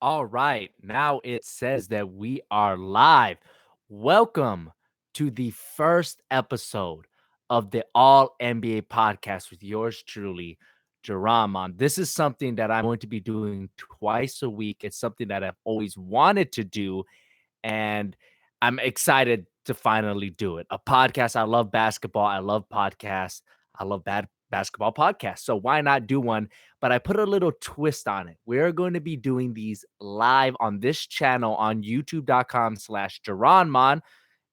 All right, now it says that we are live. Welcome to the first episode of the All NBA podcast with yours truly, Jerome. This is something that I'm going to be doing twice a week. It's something that I've always wanted to do, and I'm excited to finally do it. A podcast. I love basketball. I love podcasts. I love basketball podcasts. So why not do one? But I put a little twist on it. We're going to be doing these live on this channel on youtube.com/Duranmon.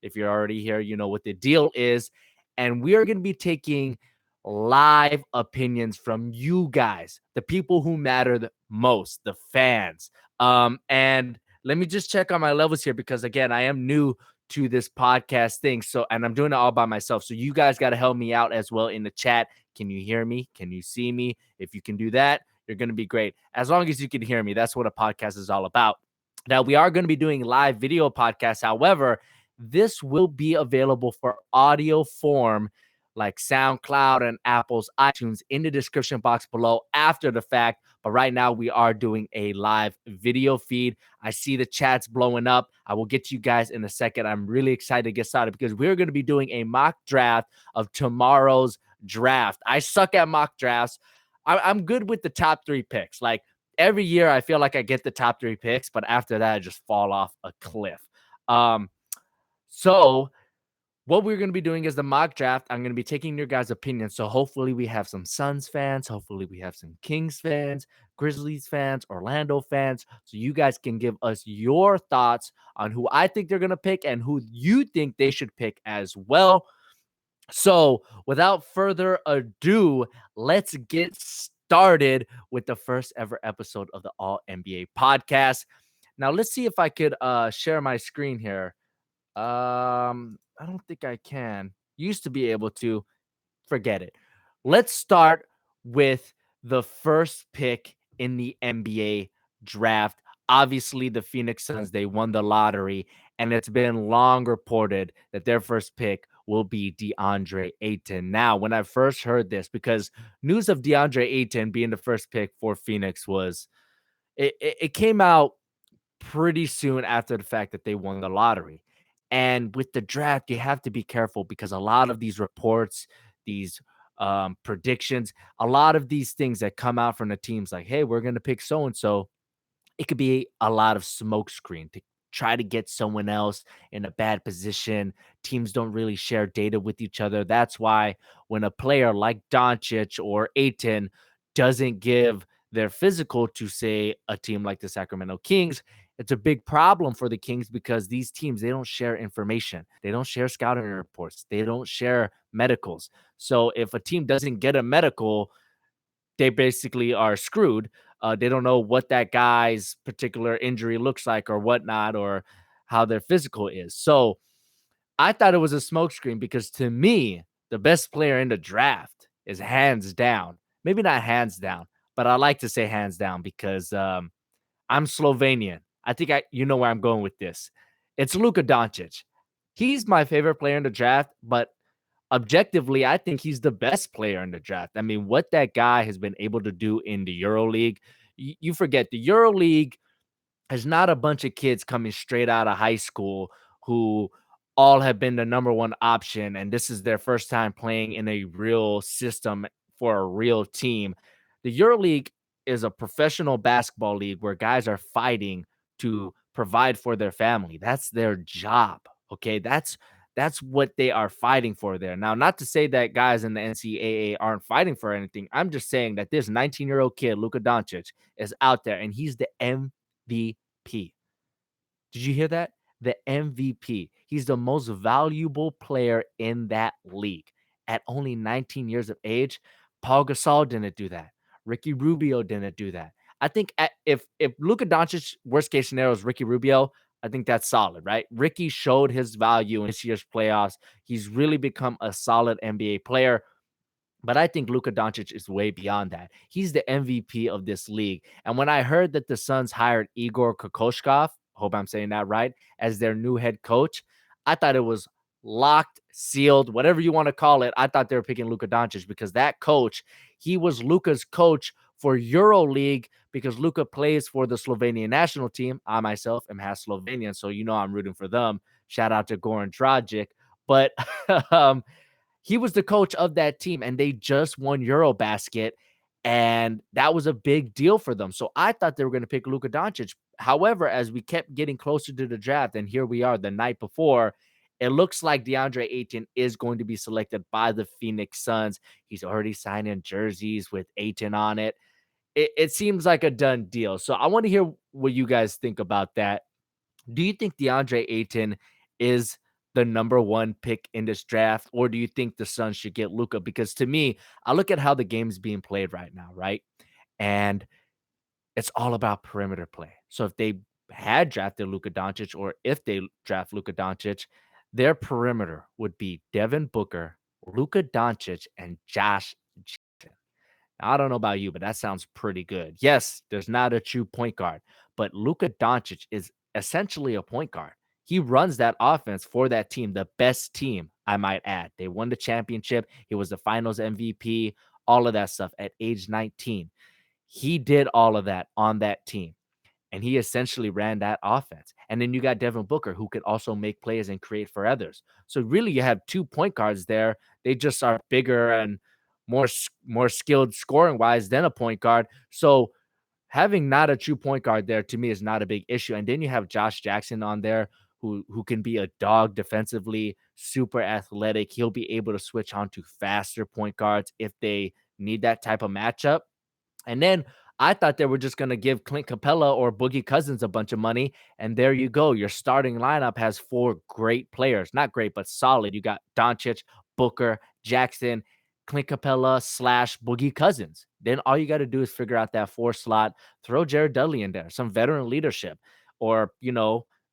If you're already here, you know what the deal is. And we are going to be taking live opinions from you guys, the people who matter the most, the fans. And let me just check on my levels here because again, I am new to this podcast thing. So, and I'm doing it all by myself. So you guys got to help me out as well in the chat. Can you hear me? Can you see me? If you can do that, you're going to be great. As long as you can hear me, that's what a podcast is all about. Now, we are going to be doing live video podcasts. However, this will be available for audio form like SoundCloud and Apple's iTunes in the description box below after the fact. But right now, we are doing a live video feed. I see the chats blowing up. I will get to you guys in a second. I'm really excited to get started because we're going to be doing a mock draft of tomorrow's draft. I suck at mock drafts. I'm good with the top three picks. Like every year, I feel like I get the top three picks, but after that, I just fall off a cliff. Um, so what we're going to be doing is the mock draft. I'm going to be taking your guys' opinions. So hopefully we have some Suns fans. Hopefully we have some Kings fans, Grizzlies fans, Orlando fans. So you guys can give us your thoughts on who I think they're going to pick and who you think they should pick as well. So without further ado, let's get started with the first ever episode of the All NBA podcast. Now let's see if I could share my screen here. I don't think I can. Used to be able to. Forget it. Let's start with the first pick in the NBA draft. Obviously, the Phoenix Suns, they won the lottery, and it's been long reported that their first pick will be Deandre Ayton. Now, when I first heard this, because news of Deandre Ayton being the first pick for Phoenix was it came out pretty soon after the fact that they won the lottery. And with the draft, you have to be careful because a lot of these reports, these predictions, a lot of these things that come out from the teams like, hey, we're going to pick so and so, it could be a lot of smokescreen to try to get someone else in a bad position. Teams don't really share data with each other. That's why when a player like Doncic or Ayton doesn't give their physical to, say, a team like the Sacramento Kings, it's a big problem for the Kings because these teams, they don't share information. They don't share scouting reports. They don't share medicals. So if a team doesn't get a medical, they basically are screwed. They don't know what that guy's particular injury looks like or whatnot, or how their physical is. So I thought it was a smokescreen because to me, the best player in the draft is hands down. Maybe not hands down, but I like to say hands down because I'm Slovenian. I think you know where I'm going with this. It's Luka Doncic. He's my favorite player in the draft, but objectively, I think he's the best player in the draft. I mean, what that guy has been able to do in the EuroLeague, you forget the EuroLeague is not a bunch of kids coming straight out of high school who all have been the number one option, and this is their first time playing in a real system for a real team. The EuroLeague is a professional basketball league where guys are fighting to provide for their family. That's their job. Okay. That's what they are fighting for there. Now, not to say that guys in the NCAA aren't fighting for anything. I'm just saying that this 19-year-old kid, Luka Doncic, is out there and he's the MVP. Did you hear that? The MVP. He's the most valuable player in that league at only 19 years of age. Paul Gasol didn't do that. Ricky Rubio didn't do that. I think if Luka Doncic worst case scenario is Ricky Rubio, I think that's solid, right? Ricky showed his value in this year's playoffs. He's really become a solid NBA player. But I think Luka Doncic is way beyond that. He's the MVP of this league. And when I heard that the Suns hired Igor Kokoshkov, hope I'm saying that right, as their new head coach, I thought it was locked, sealed, whatever you want to call it. I thought they were picking Luka Doncic because that coach, he was Luka's coach For EuroLeague, because Luka plays for the Slovenian national team, I myself am half Slovenian, so I'm rooting for them. Shout out to Goran Dragic. But um, he was the coach of that team, and they just won Eurobasket, and that was a big deal for them. So I thought they were going to pick Luka Doncic. However, as we kept getting closer to the draft, and here we are the night before, it looks like DeAndre Ayton is going to be selected by the Phoenix Suns. He's already signing jerseys with Ayton on it. It seems like a done deal. So I want to hear what you guys think about that. Do you think DeAndre Ayton is the number one pick in this draft, or do you think the Suns should get Luka? Because to me, I look at how the game's being played right now, right? And it's all about perimeter play. So if they had drafted Luka Doncic, or if they draft Luka Doncic, their perimeter would be Devin Booker, Luka Doncic, and Josh Jackson. Now, I don't know about you, but that sounds pretty good. Yes, there's not a true point guard, but Luka Doncic is essentially a point guard. He runs that offense for that team, the best team, I might add. They won the championship. He was the finals MVP, all of that stuff at age 19. He did all of that on that team, and he essentially ran that offense. And then you got Devin Booker, who could also make plays and create for others. So really, you have 2 point guards there. They just are bigger and more skilled scoring wise than a point guard. So having not a true point guard there to me is not a big issue. And then you have Josh Jackson on there, who can be a dog defensively, super athletic. He'll be able to switch on to faster point guards if they need that type of matchup. And then I thought they were just going to give Clint Capella or Boogie Cousins a bunch of money. And there you go. Your starting lineup has 4 great players. Not great, but solid. You got Doncic, Booker, Jackson, Clint Capella / Boogie Cousins. Then all you got to do is figure out that 4 slot, throw Jared Dudley in there, some veteran leadership. Or,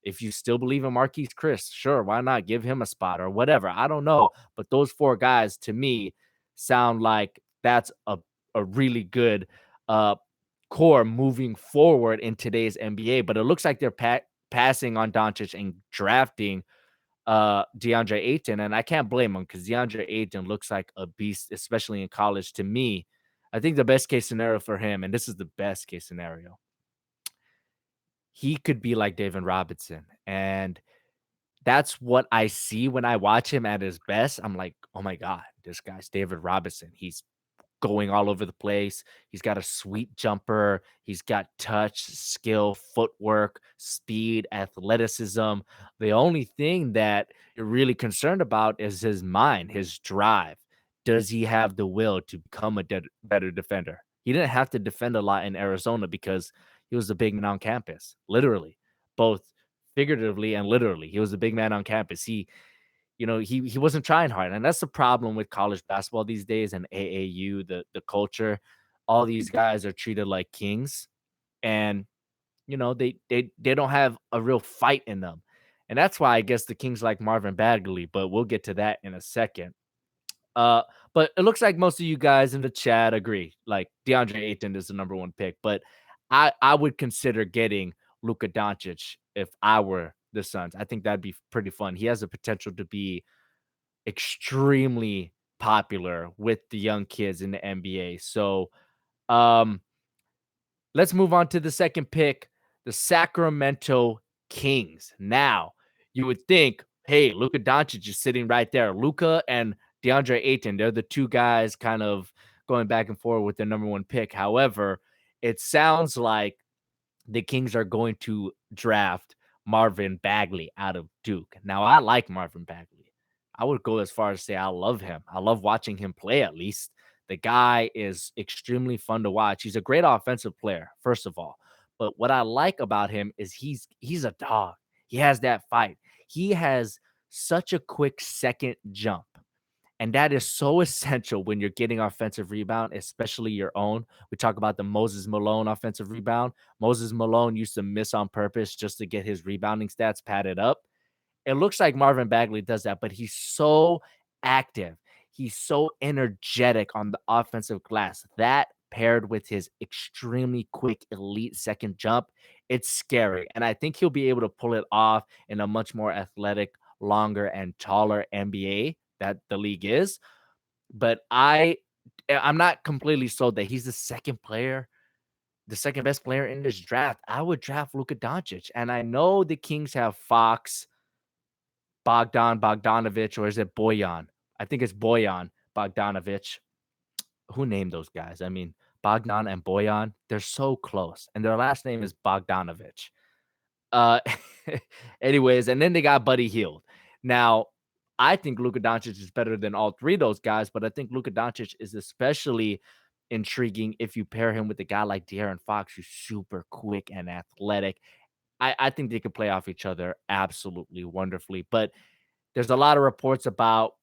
if you still believe in Marquise Chris, sure, why not give him a spot or whatever? I don't know. But those 4 guys to me sound like that's a really good uh, core moving forward in today's NBA. But it looks like they're passing on Doncic and drafting DeAndre Ayton, and I can't blame him because DeAndre Ayton looks like a beast, especially in college. To me, I think the best case scenario for him, and this is the best case scenario, he could be like David Robinson, and that's what I see when I watch him at his best. I'm like, oh my god, this guy's David Robinson. He's going all over the place. He's got a sweet jumper. He's got touch, skill, footwork, speed, athleticism. The only thing that you're really concerned about is his mind, his drive. Does he have the will to become a better defender? He didn't have to defend a lot in Arizona because he was the big man on campus, literally, both figuratively and literally. He was the big man on campus. He wasn't trying hard, and that's the problem with college basketball these days and AAU, the culture. All these guys are treated like kings, and they don't have a real fight in them, and that's why I guess the Kings like Marvin Bagley. But we'll get to that in a second. Uh, but it looks like most of you guys in the chat agree. Like DeAndre Ayton is the number one pick, but I would consider getting Luka Doncic if I were the Suns. I think that'd be pretty fun. He has the potential to be extremely popular with the young kids in the NBA. So, um, let's move on to the second pick, the Sacramento Kings. Now, you would think, hey, Luka Doncic is sitting right there. Luka and DeAndre Ayton, they're the 2 guys kind of going back and forth with the number one pick. However, it sounds like the Kings are going to draft Marvin Bagley out of Duke. Now, I like Marvin Bagley. I would go as far as to say I love him. I love watching him play, at least. The guy is extremely fun to watch. He's a great offensive player, first of all. But what I like about him is he's a dog. He has that fight. He has such a quick second jump. And that is so essential when you're getting offensive rebound, especially your own. We talk about the Moses Malone offensive rebound. Moses Malone used to miss on purpose just to get his rebounding stats padded up. It looks like Marvin Bagley does that, but he's so active. He's so energetic on the offensive glass. That paired with his extremely quick elite second jump, it's scary. And I think he'll be able to pull it off in a much more athletic, longer, and taller NBA that the league is. But I'm not completely sold that he's the second best player in this draft. I would draft Luka Doncic. And I know the Kings have Fox, Bogdanovich, or is it Boyan? I think it's Boyan Bogdanovich. Who named those guys? I mean, Bogdan and Boyan, they're so close. And their last name is Bogdanovich. Uh, anyways, and then they got Buddy Hield. Now, I think Luka Doncic is better than all three of those guys, but I think Luka Doncic is especially intriguing if you pair him with a guy like De'Aaron Fox, who's super quick and athletic. I think they could play off each other absolutely wonderfully. But there's a lot of reports about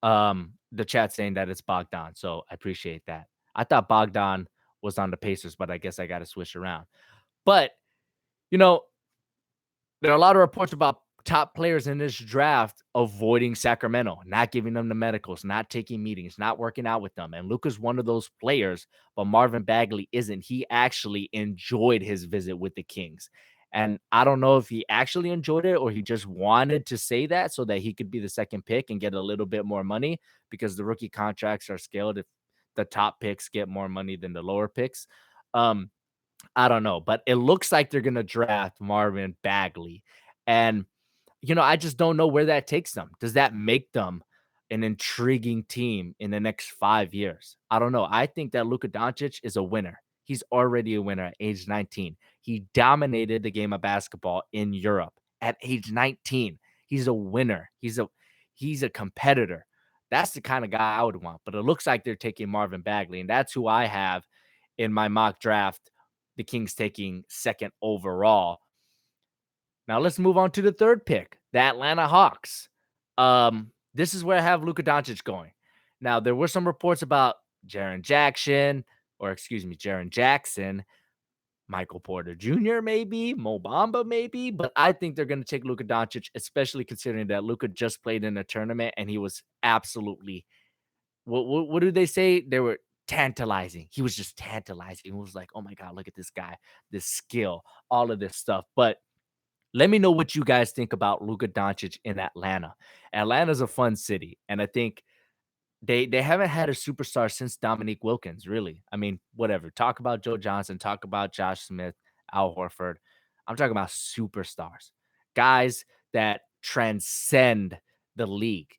the chat saying that it's Bogdan, so I appreciate that. I thought Bogdan was on the Pacers, but I guess I got to switch around. But you know, there are a lot of reports about top players in this draft avoiding Sacramento, not giving them the medicals, not taking meetings, not working out with them. And Luka's one of those players, but Marvin Bagley isn't. He actually enjoyed his visit with the Kings. And I don't know if he actually enjoyed it or he just wanted to say that so that he could be the second pick and get a little bit more money because the rookie contracts are scaled if the top picks get more money than the lower picks. Um, I don't know, but it looks like they're gonna draft Marvin Bagley. And, I just don't know where that takes them. Does that make them an intriguing team in the next 5 years? I don't know. I think that Luka Doncic is a winner. He's already a winner at age 19. He dominated the game of basketball in Europe at age 19. He's a winner. He's a competitor. That's the kind of guy I would want. But it looks like they're taking Marvin Bagley, and that's who I have in my mock draft, the Kings taking second overall. Now let's move on to the third pick, the Atlanta Hawks. This is where I have Luka Doncic going. Now, there were some reports about Jaren Jackson, Michael Porter Jr., maybe, Mo Bamba, maybe, but I think they're going to take Luka Doncic, especially considering that Luka just played in a tournament and he was absolutely what do they say? They were tantalizing. He was just tantalizing. It was like, oh my God, look at this guy, this skill, all of this stuff. But let me know what you guys think about Luka Doncic in Atlanta. Atlanta's a fun city, and I think they haven't had a superstar since Dominique Wilkins, really. I mean, whatever. Talk about Joe Johnson, talk about Josh Smith, Al Horford. I'm talking about superstars, guys that transcend the league.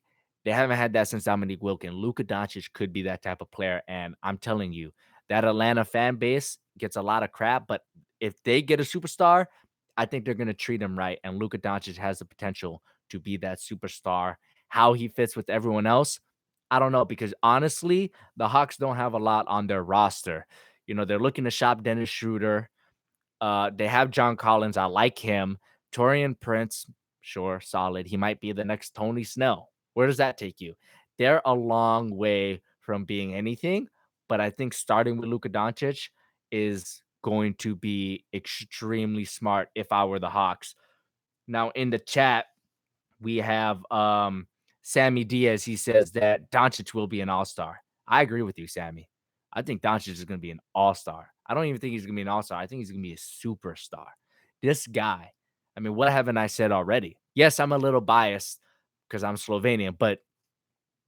They haven't had that since Dominique Wilkins. Luka Doncic could be that type of player, and I'm telling you, that Atlanta fan base gets a lot of crap, but if they get a superstar, I think they're going to treat him right, and Luka Doncic has the potential to be that superstar. How he fits with everyone else, I don't know, because honestly, the Hawks don't have a lot on their roster. They're looking to shop Dennis Schroeder. They have John Collins. I like him. Torian Prince, sure, solid. He might be the next Tony Snell. Where does that take you? They're a long way from being anything, but I think starting with Luka Doncic is going to be extremely smart if I were the Hawks. Now, in the chat, we have Sammy Diaz. He says that Doncic will be an all-star. I agree with you, Sammy. I think Doncic is going to be an all-star. I don't even think he's going to be an all-star. I think he's going to be a superstar. This guy, I mean, what haven't I said already? Yes, I'm a little biased because I'm Slovenian, but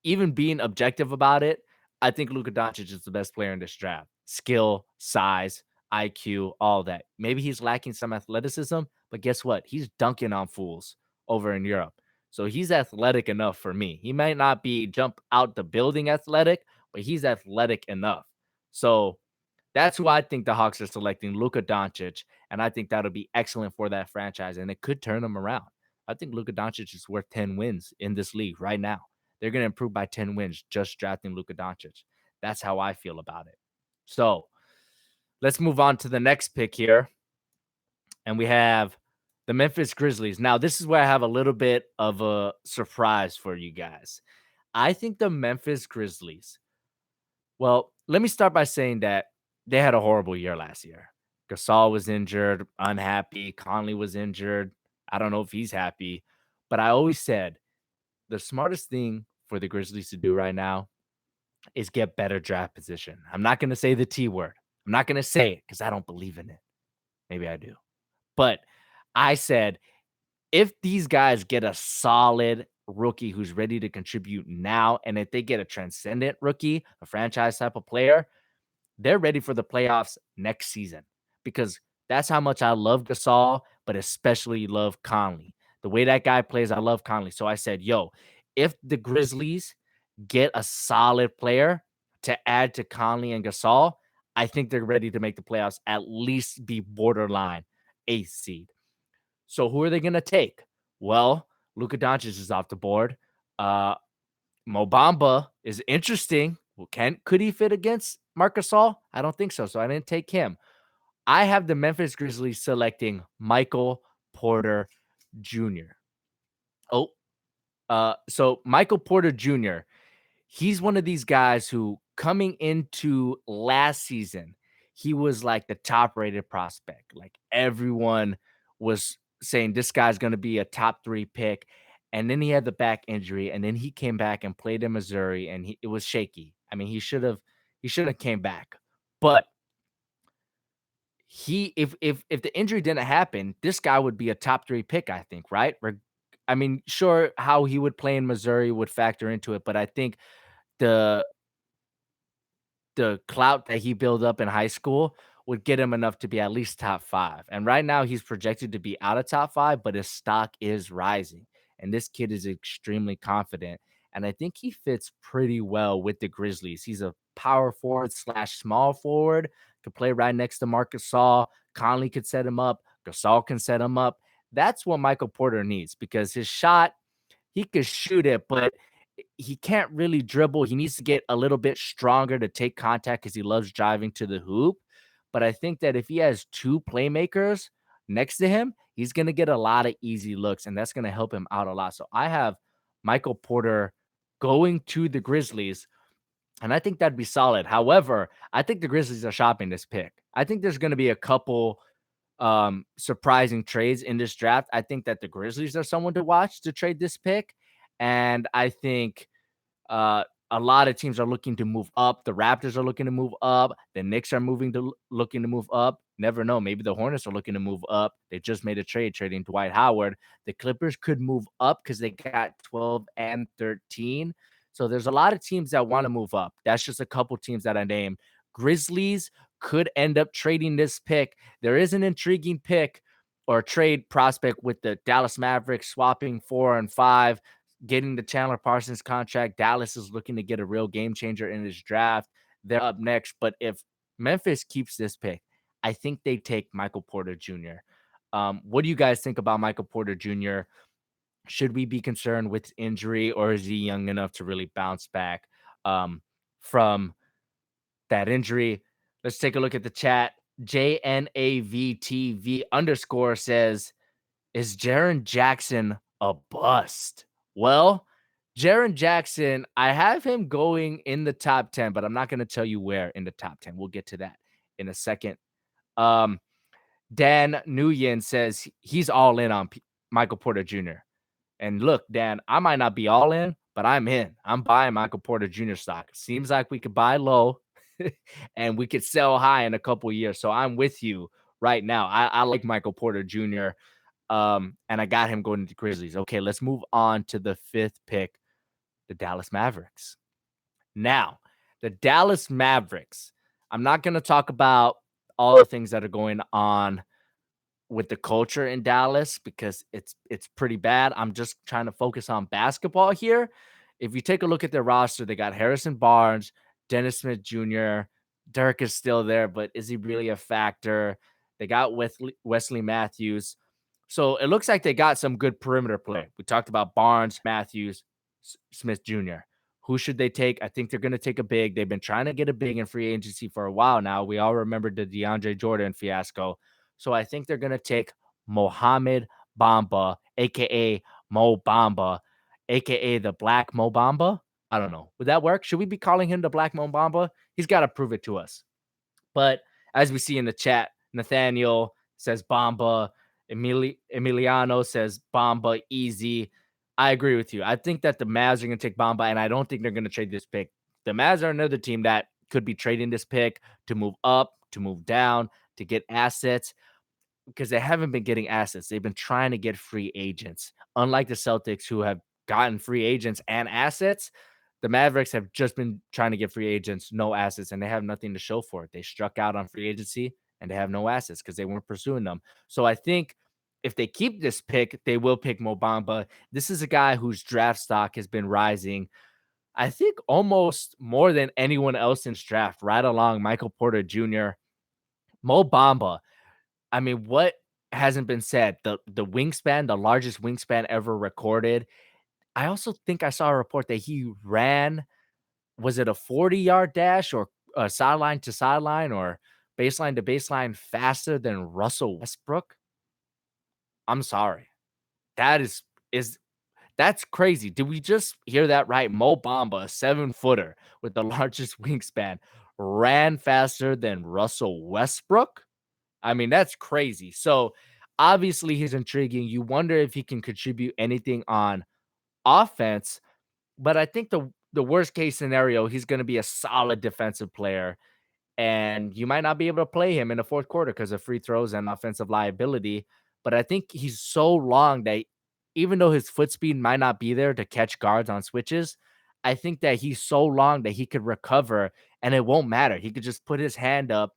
even being objective about it, I think Luka Doncic is the best player in this draft. Skill, size, IQ, all that. Maybe he's lacking some athleticism, but guess what? He's dunking on fools over in Europe. So he's athletic enough for me. He might not be jump out the building athletic, but he's athletic enough. So that's who I think the Hawks are selecting, Luka Doncic, and I think that'll be excellent for that franchise, and it could turn them around. I think Luka Doncic is worth 10 wins in this league right now. They're going to improve by 10 wins just drafting Luka Doncic. That's how I feel about it. So let's move on to the next pick here, and we have the Memphis Grizzlies. Now, this is where I have a little bit of a surprise for you guys. I think the Memphis Grizzlies, well, let me start by saying that they had a horrible year last year. Gasol was injured, unhappy. Conley was injured. I don't know if he's happy, but I always said the smartest thing for the Grizzlies to do right now is get better draft position. I'm not going to say the T word. I'm not going to say it because I don't believe in it. Maybe I do. But I said, if these guys get a solid rookie who's ready to contribute now, and if they get a transcendent rookie, a franchise type of player, they're ready for the playoffs next season because that's how much I love Gasol, but especially love Conley. The way that guy plays, I love Conley. So I said, yo, if the Grizzlies get a solid player to add to Conley and Gasol, I think they're ready to make the playoffs, at least be borderline eighth seed. So who are they going to take? Well, Luka Doncic is off the board. Uh, Mo Bamba is interesting. Well, could he fit against Marc Gasol? I don't think so. So I didn't take him. I have the Memphis Grizzlies selecting Michael Porter Jr. Oh, so Michael Porter Jr. He's one of these guys who, coming into last season, he was like the top rated prospect. Like everyone was saying this guy's going to be a top 3 pick. And then he had the back injury, and then he came back and played in Missouri, and it was shaky. I mean, he should have came back. But if the injury didn't happen, this guy would be a top 3 pick, I think, right? I mean, sure, how he would play in Missouri would factor into it, but I think the the clout that he built up in high school would get him enough to be at least top 5. And right now he's projected to be out of top 5, but his stock is rising. And this kid is extremely confident. And I think he fits pretty well with the Grizzlies. He's a power forward slash small forward, could play right next to Marc Gasol. Conley could set him up. Gasol can set him up. That's what Michael Porter needs because his shot, he could shoot it, but he can't really dribble. He needs to get a little bit stronger to take contact because he loves driving to the hoop. But I think that if he has 2 playmakers next to him, he's going to get a lot of easy looks, and that's going to help him out a lot. So I have Michael Porter going to the Grizzlies, and I think that'd be solid. However, I think the Grizzlies are shopping this pick. I think there's going to be a couple surprising trades in this draft. I think that the Grizzlies are someone to watch to trade this pick. And I think a lot of teams are looking to move up. The Raptors are looking to move up. The Knicks are looking to move up. Never know. Maybe the Hornets are looking to move up. They just made a trade trading Dwight Howard. The Clippers could move up because they got 12 and 13. So there's a lot of teams that want to move up. That's just a couple teams that I named. Grizzlies could end up trading this pick. There is an intriguing pick or trade prospect with the Dallas Mavericks swapping 4 and 5, getting the Chandler Parsons contract. Dallas is looking to get a real game changer in this draft. They're up next. But if Memphis keeps this pick, I think they take Michael Porter Jr. What do you guys think about Michael Porter Jr.? Should we be concerned with injury, or is he young enough to really bounce back from that injury? Let's take a look at the chat. JNAVTV _ says, is Jaren Jackson a bust? Well, Jaren Jackson, I have him going in the top 10, but I'm not going to tell you where in the top 10. We'll get to that in a second. Dan Nguyen says he's all in on Michael Porter Jr. And look, Dan, I might not be all in, but I'm in. I'm buying Michael Porter Jr. stock. Seems like we could buy low and we could sell high in a couple years. So I'm with you right now. I like Michael Porter Jr. And I got him going to the Grizzlies. Okay, let's move on to the 5th pick, the Dallas Mavericks. Now, the Dallas Mavericks, I'm not going to talk about all the things that are going on with the culture in Dallas because it's pretty bad. I'm just trying to focus on basketball here. If you take a look at their roster, they got Harrison Barnes, Dennis Smith Jr., Dirk is still there, but is he really a factor? They got Wesley Matthews. So it looks like they got some good perimeter play. We talked about Barnes, Matthews, Smith Jr. Who should they take? I think they're going to take a big. They've been trying to get a big in free agency for a while now. We all remember the DeAndre Jordan fiasco. So I think they're going to take Mohamed Bamba, a.k.a. Mo Bamba, a.k.a. the Black Mo Bamba. I don't know. Would that work? Should we be calling him the Black Mo Bamba? He's got to prove it to us. But as we see in the chat, Nathaniel says Bamba. Emiliano says Bamba easy. I agree with you. I think that the Mavs are going to take Bamba, and I don't think they're going to trade this pick. The Mavs are another team that could be trading this pick to move up, to move down, to get assets, because they haven't been getting assets. They've been trying to get free agents, unlike the Celtics, who have gotten free agents and assets. The Mavericks have just been trying to get free agents, no assets, and they have nothing to show for it. They struck out on free agency and they have no assets because they weren't pursuing them. So I think if they keep this pick, they will pick Mo Bamba. This is a guy whose draft stock has been rising, I think, almost more than anyone else in this draft, right along Michael Porter Jr., Mo Bamba. I mean, what hasn't been said? The wingspan, the largest wingspan ever recorded. I also think I saw a report that he ran, was it a 40-yard dash or sideline to sideline or baseline to baseline faster than Russell Westbrook? I'm sorry. That is that's crazy. Did we just hear that right? Mo Bamba, a 7-footer with the largest wingspan, ran faster than Russell Westbrook? I mean, that's crazy. So, obviously, he's intriguing. You wonder if he can contribute anything on offense, but I think the worst case scenario, he's gonna be a solid defensive player, and you might not be able to play him in the fourth quarter because of free throws and offensive liability. But I think he's so long that even though his foot speed might not be there to catch guards on switches, I think that he's so long that he could recover and it won't matter. He could just put his hand up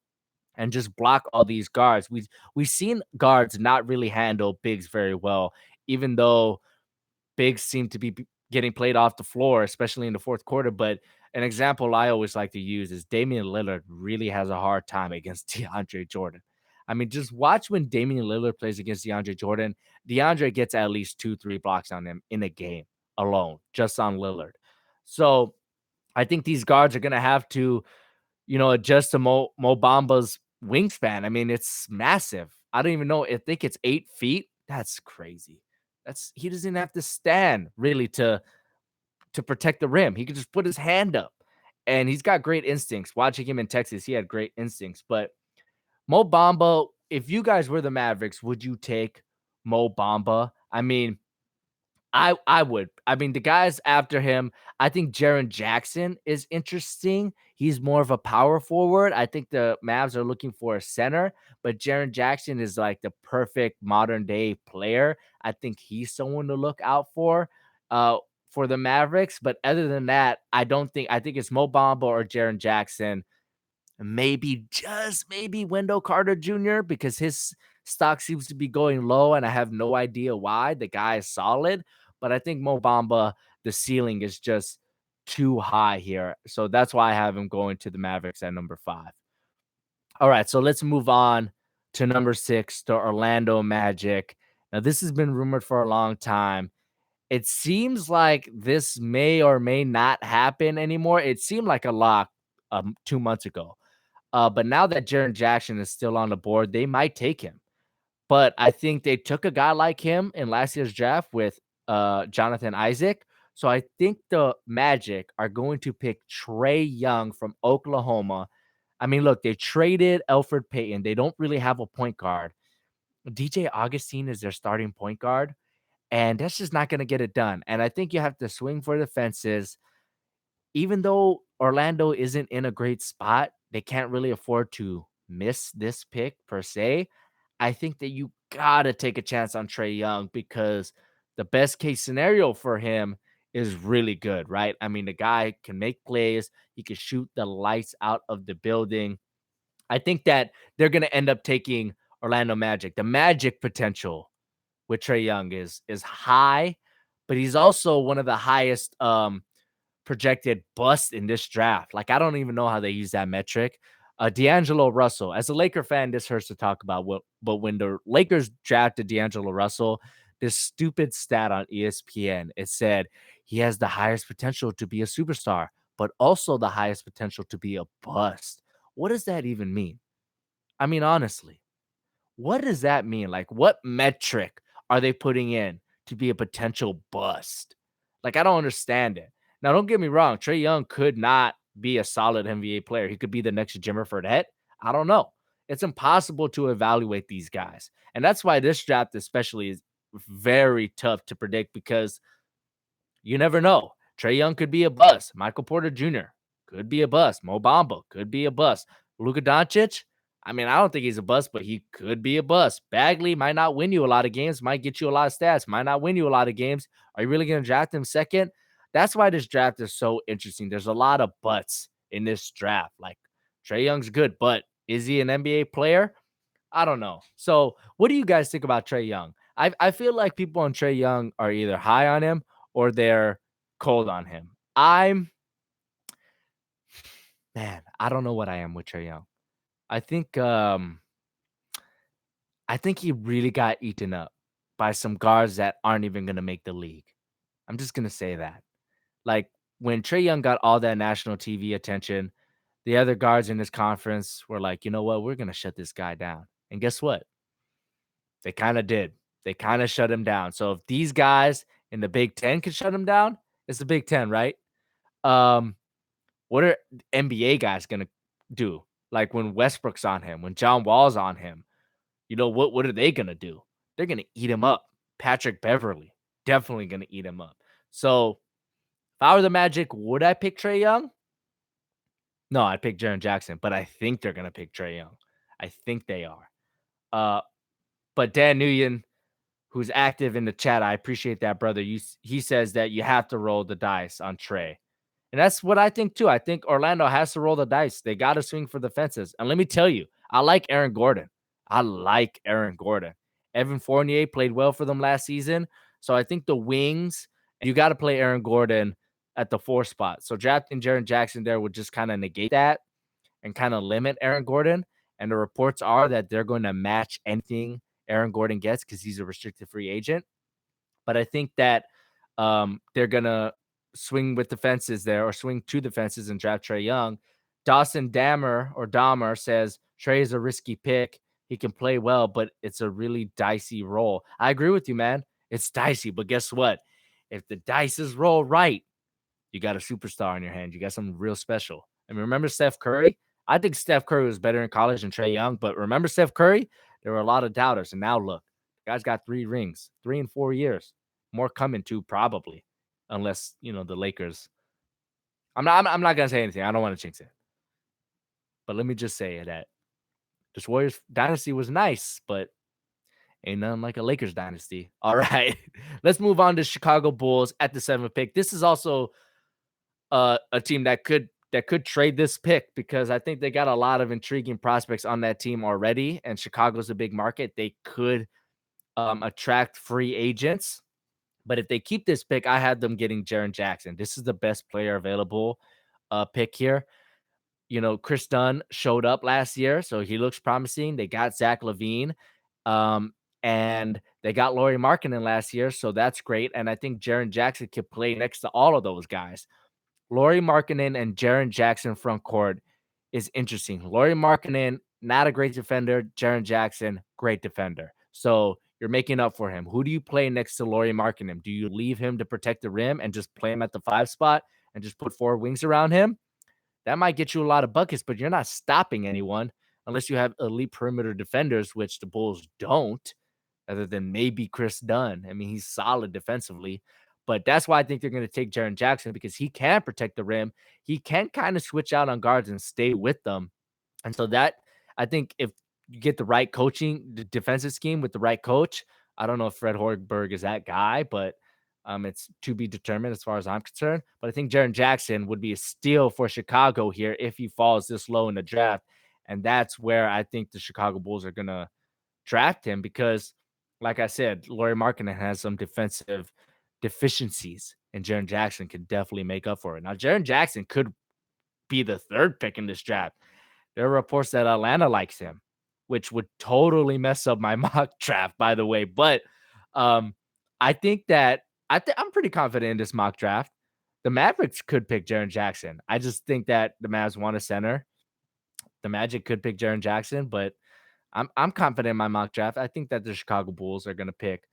and just block all these guards. We've seen guards not really handle bigs very well, even though bigs seem to be getting played off the floor, especially in the fourth quarter. But an example I always like to use is Damian Lillard really has a hard time against DeAndre Jordan. I mean, just watch when Damian Lillard plays against DeAndre Jordan. DeAndre gets at least 2, 3 blocks on him in a game alone, just on Lillard. So I think these guards are going to have to, adjust to Mo Bamba's wingspan. I mean, it's massive. I don't even know. I think it's 8 feet. That's crazy. He doesn't have to stand really to protect the rim. He could just put his hand up, and he's got great instincts. Watching him in Texas, he had great instincts. But Mo Bamba, if you guys were the Mavericks, would you take Mo Bamba? I mean, I would. I mean, the guys after him, I think Jaren Jackson is interesting. He's more of a power forward. I think the Mavs are looking for a center, but Jaren Jackson is like the perfect modern day player. I think he's someone to look out for the Mavericks. But other than that, I think it's Mo Bamba or Jaren Jackson. Maybe, just maybe, Wendell Carter Jr., because his stock seems to be going low, and I have no idea why. The guy is solid, but I think Mo Bamba, the ceiling is just too high here. So that's why I have him going to the Mavericks at number 5. All right, so let's move on to number 6, the Orlando Magic. Now, this has been rumored for a long time. It seems like this may or may not happen anymore. It seemed like a lock 2 months ago. But now that Jaren Jackson is still on the board, they might take him. But I think they took a guy like him in last year's draft with Jonathan Isaac. So I think the Magic are going to pick Trae Young from Oklahoma. I mean, look, they traded Elfrid Payton. They don't really have a point guard. DJ Augustine is their starting point guard, and that's just not going to get it done. And I think you have to swing for the fences. Even though Orlando isn't in a great spot, they can't really afford to miss this pick per se. I think that you gotta take a chance on Trae Young because the best case scenario for him is really good, right? I mean, the guy can make plays, he can shoot the lights out of the building. I think that they're gonna end up taking Orlando Magic. The Magic potential with Trae Young is high, but he's also one of the highest projected bust in this draft. Like, I don't even know how they use that metric. D'Angelo Russell, as a Laker fan, this hurts to talk about. But when the Lakers drafted D'Angelo Russell, this stupid stat on ESPN, it said he has the highest potential to be a superstar, but also the highest potential to be a bust. What does that even mean? I mean, honestly, what does that mean? Like, what metric are they putting in to be a potential bust? Like, I don't understand it. Now, don't get me wrong. Trae Young could not be a solid NBA player. He could be the next Jimmer Fredette. I don't know. It's impossible to evaluate these guys. And that's why this draft especially is very tough to predict because you never know. Trae Young could be a bust. Michael Porter Jr. could be a bust. Mo Bamba could be a bust. Luka Doncic, I mean, I don't think he's a bust, but he could be a bust. Bagley might not win you a lot of games, might get you a lot of stats, might not win you a lot of games. Are you really going to draft him second? That's why this draft is so interesting. There's a lot of buts in this draft. Like Trae Young's good, but is he an NBA player? I don't know. So, what do you guys think about Trae Young? I feel like people on Trae Young are either high on him or they're cold on him. Man, I don't know what I am with Trae Young. I think um I think he really got eaten up by some guards that aren't even gonna make the league. I'm just gonna say that. Like when Trae Young got all that national TV attention, the other guards in this conference were like, you know what, we're gonna shut this guy down. And guess what? They kind of did. They kind of shut him down. So if these guys in the Big Ten can shut him down, it's the Big Ten, right? Um, what are NBA guys gonna do? Like when Westbrook's on him, when John Wall's on him, what are they gonna do? They're gonna eat him up. Patrick Beverly definitely gonna eat him up. So if I were the Magic, would I pick Trae Young? No, I'd pick Jaren Jackson, but I think they're gonna pick Trae Young. I think they are. Uh, but Dan Nguyen, who's active in the chat, I appreciate that, brother. He says that you have to roll the dice on Trae. And that's what I think too. I think Orlando has to roll the dice. They got to swing for the fences. And let me tell you, I like Aaron Gordon. I like Aaron Gordon. Evan Fournier played well for them last season. So I think the wings, you got to play Aaron Gordon at the 4 spot. So drafting Jaren Jackson there would just kind of negate that and kind of limit Aaron Gordon. And the reports are that they're going to match anything Aaron Gordon gets because he's a restricted free agent. But I think that they're going to swing with the fences there or swing to the fences and draft Trae Young. Dawson Dahmer says Trae is a risky pick. He can play well, but it's a really dicey roll. I agree with you, man. It's dicey, but guess what? If the dices roll right, you got a superstar in your hand. You got something real special. And remember Steph Curry? I think Steph Curry was better in college than Trae Young, but remember Steph Curry? There were a lot of doubters. And now look, the guy's got 3 rings, 3 in 4 years. More coming too, probably. Unless, the Lakers. I'm not gonna say anything. I don't want to jinx it. But let me just say that this Warriors dynasty was nice, but ain't nothing like a Lakers dynasty. All right. Let's move on to Chicago Bulls at the 7th pick. This is also a team that could trade this pick because I think they got a lot of intriguing prospects on that team already, and Chicago's a big market. They could attract free agents, but if they keep this pick, I had them getting Jaren Jackson. This is the best player available pick here. Chris Dunn showed up last year, so he looks promising. They got Zach LaVine, and they got Lauri Markkanen last year, so that's great. And I think Jaren Jackson could play next to all of those guys. Lauri Markkanen and Jaren Jackson front court is interesting. Lauri Markkanen, not a great defender. Jaren Jackson, great defender. So you're making up for him. Who do you play next to Lauri Markkanen? Do you leave him to protect the rim and just play him at the 5 spot and just put 4 wings around him? That might get you a lot of buckets, but you're not stopping anyone unless you have elite perimeter defenders, which the Bulls don't, other than maybe Chris Dunn. I mean, he's solid defensively. But that's why I think they're going to take Jaren Jackson because he can protect the rim. He can kind of switch out on guards and stay with them. And so that I think if you get the right coaching, the defensive scheme with the right coach, I don't know if Fred Hoiberg is that guy, but it's to be determined as far as I'm concerned. But I think Jaren Jackson would be a steal for Chicago here if he falls this low in the draft. And that's where I think the Chicago Bulls are going to draft him because, like I said, Lauri Markkanen has some defensive deficiencies, and Jaren Jackson can definitely make up for it. Now, Jaren Jackson could be the 3rd pick in this draft. There are reports that Atlanta likes him, which would totally mess up my mock draft, by the way. But I think that I'm pretty confident in this mock draft. The Mavericks could pick Jaren Jackson. I just think that the Mavs want a center. The Magic could pick Jaren Jackson, but I'm confident in my mock draft. I think that the Chicago Bulls are going to pick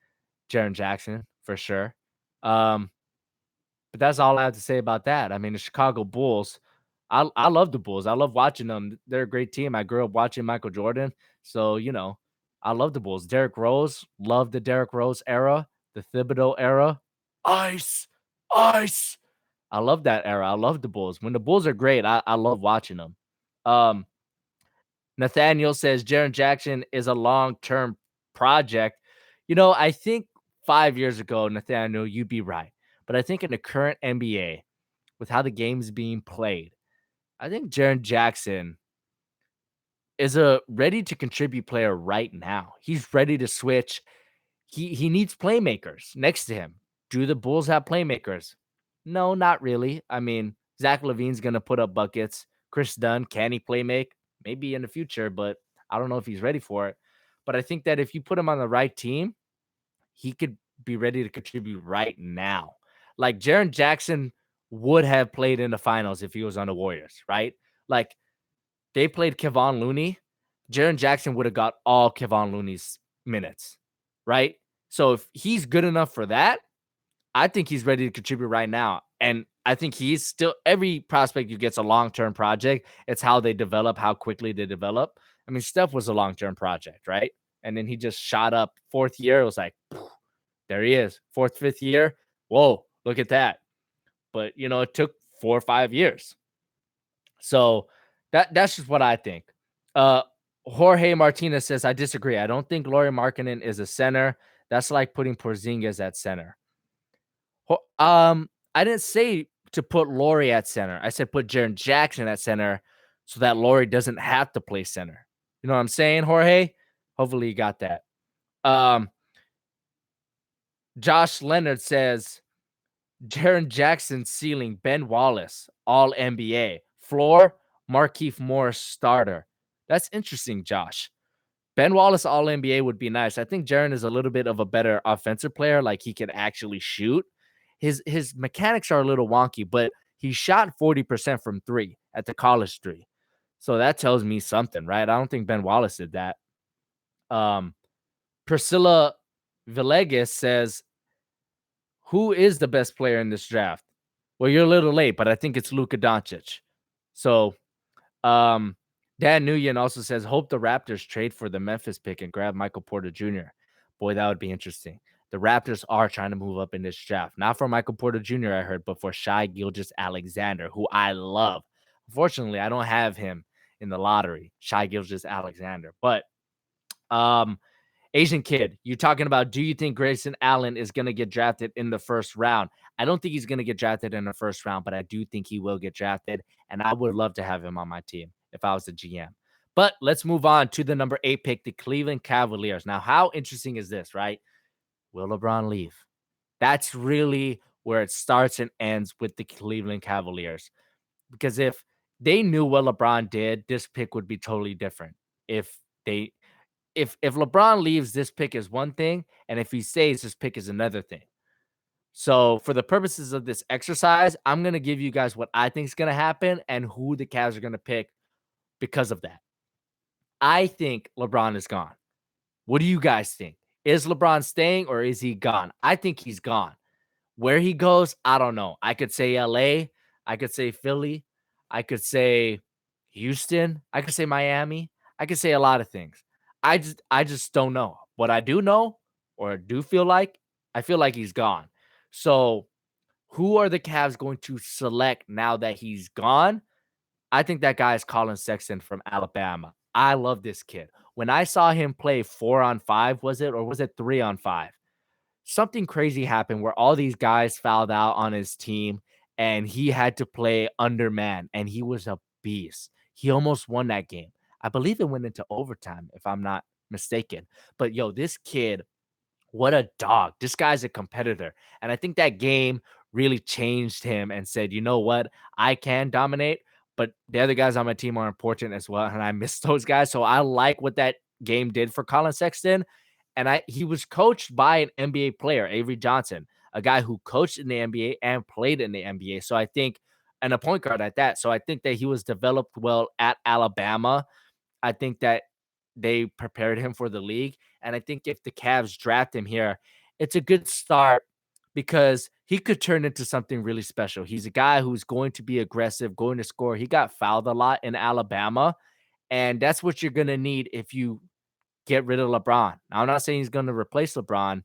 Jaren Jackson for sure. But that's all I have to say about that. I mean, the Chicago Bulls, I love the Bulls. I love watching them. They're a great team. I grew up watching Michael Jordan. So, I love the Bulls. Derrick Rose, love the Derrick Rose era, the Thibodeau era. Ice, ice. I love that era. I love the Bulls. When the Bulls are great, I love watching them. Um, Nathaniel says Jaren Jackson is a long-term project. I think 5 years ago, Nathaniel, you'd be right. But I think in the current NBA, with how the game's being played, I think Jaren Jackson is a ready to contribute player right now. He's ready to switch. He needs playmakers next to him. Do the Bulls have playmakers? No, not really. I mean, Zach LaVine's gonna put up buckets. Chris Dunn, can he play make? Maybe in the future, but I don't know if he's ready for it. But I think that if you put him on the right team, he could be ready to contribute right now. Like Jaren Jackson would have played in the finals if he was on the Warriors, right? Like they played Kevon Looney, Jaren Jackson would have got all Kevon Looney's minutes, right? So if he's good enough for that, I think he's ready to contribute right now. And I think he's still every prospect you get's a long-term project. It's how they develop, how quickly they develop. I mean, Steph was a long-term project, right? And then he just shot up fourth year. It was like, there he is. Fourth, fifth year. Whoa, look at that. But it took 4 or 5 years. So that's just what I think. Uh Jorge Martinez says, I disagree. I don't think Lauri Markkanen is a center. That's like putting Porzingis at center. I didn't say to put Lauri at center. I said put Jaren Jackson at center so that Lauri doesn't have to play center. You know what I'm saying, Jorge? Hopefully you got that. Josh Leonard says Jaren Jackson ceiling, Ben Wallace, all NBA. Floor, Markieff Morris starter. That's interesting, Josh. Ben Wallace all NBA would be nice. I think Jaren is a little bit of a better offensive player. Like he can actually shoot. His mechanics are a little wonky, but he shot 40% from three at the college three. So that tells me something, right? I don't think Ben Wallace did that. Priscilla Villegas says, who is the best player in this draft? Well, you're a little late, but I think it's Luka Doncic. So Dan Nguyen also says, hope the Raptors trade for the Memphis pick and grab Michael Porter Jr. Boy, that would be interesting. The Raptors are trying to move up in this draft. Not for Michael Porter Jr., I heard, but for Shai Gilgeous-Alexander, who I love. Unfortunately, I don't have him in the lottery, Shai Gilgeous-Alexander. But Asian kid, you're talking about, do you think Grayson Allen is going to get drafted in the first round? I don't think he's going to get drafted in the first round, but I do think he will get drafted, and I would love to have him on my team if I was the GM. But let's move on to the number 8 pick, the Cleveland Cavaliers. Now, how interesting is this, right? Will LeBron leave? That's really where it starts and ends with the Cleveland Cavaliers. Because if they knew what LeBron did, this pick would be totally different. If LeBron leaves, this pick is one thing, and if he stays, this pick is another thing. So for the purposes of this exercise, I'm going to give you guys what I think is going to happen and who the Cavs are going to pick because of that. I think LeBron is gone. What do you guys think? Is LeBron staying or is he gone? I think he's gone. Where he goes, I don't know. I could say LA. I could say Philly. I could say Houston. I could say Miami. I could say a lot of things. I just don't know. What I do know or do feel like, I feel like he's gone. So who are the Cavs going to select now that he's gone? I think that guy is Collin Sexton from Alabama. I love this kid. When I saw him play 4-on-5, was it, or was it 3-on-5? Something crazy happened where all these guys fouled out on his team and he had to play underman, and he was a beast. He almost won that game. I believe it went into overtime, if I'm not mistaken. But yo, this kid, what a dog. This guy's a competitor. And I think that game really changed him and said, you know what? I can dominate, but the other guys on my team are important as well. And I miss those guys. So I like what that game did for Collin Sexton. And he was coached by an NBA player, Avery Johnson, a guy who coached in the NBA and played in the NBA. So I think, and a point guard at that. So I think that he was developed well at Alabama. I think that they prepared him for the league. And I think if the Cavs draft him here, it's a good start because he could turn into something really special. He's a guy who's going to be aggressive, going to score. He got fouled a lot in Alabama, and that's what you're going to need if you get rid of LeBron. Now, I'm not saying he's going to replace LeBron.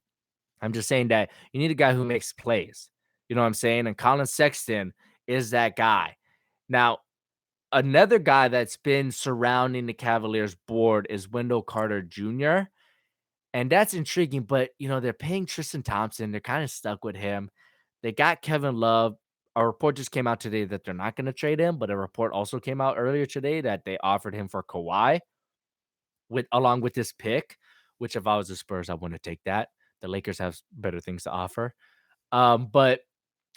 I'm just saying that you need a guy who makes plays. You know what I'm saying? And Collin Sexton is that guy. Now, Another guy that's been surrounding the Cavaliers board is Wendell Carter Jr. And that's intriguing, but they're paying Tristan Thompson. They're kind of stuck with him. They got Kevin Love. A report just came out today that they're not going to trade him, but a report also came out earlier today that they offered him for Kawhi along with this pick, which if I was the Spurs, I wouldn't take that. The Lakers have better things to offer. But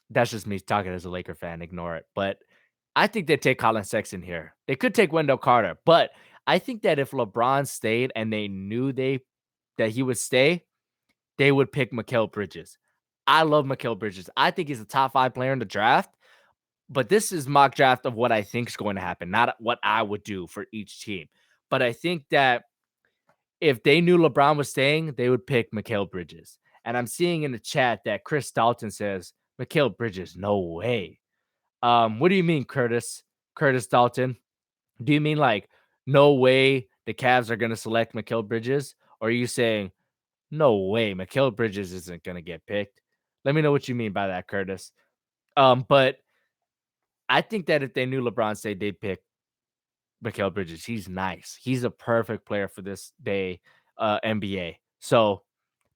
that's just me talking as a Laker fan. Ignore it. But I think they take Collin Sexton here. They could take Wendell Carter, but I think that if LeBron stayed and they knew that he would stay, they would pick Mikal Bridges. I love Mikal Bridges. I think he's a top 5 player in the draft, but this is mock draft of what I think is going to happen, not what I would do for each team. But I think that if they knew LeBron was staying, they would pick Mikal Bridges. And I'm seeing in the chat that Chris Dalton says, Mikal Bridges, no way. What do you mean, Curtis? Curtis Dalton? Do you mean like no way the Cavs are going to select Mikal Bridges? Or are you saying no way Mikal Bridges isn't going to get picked? Let me know what you mean by that, Curtis. But I think that if they knew LeBron stayed, they'd pick Mikal Bridges. He's nice. He's a perfect player for this day NBA. So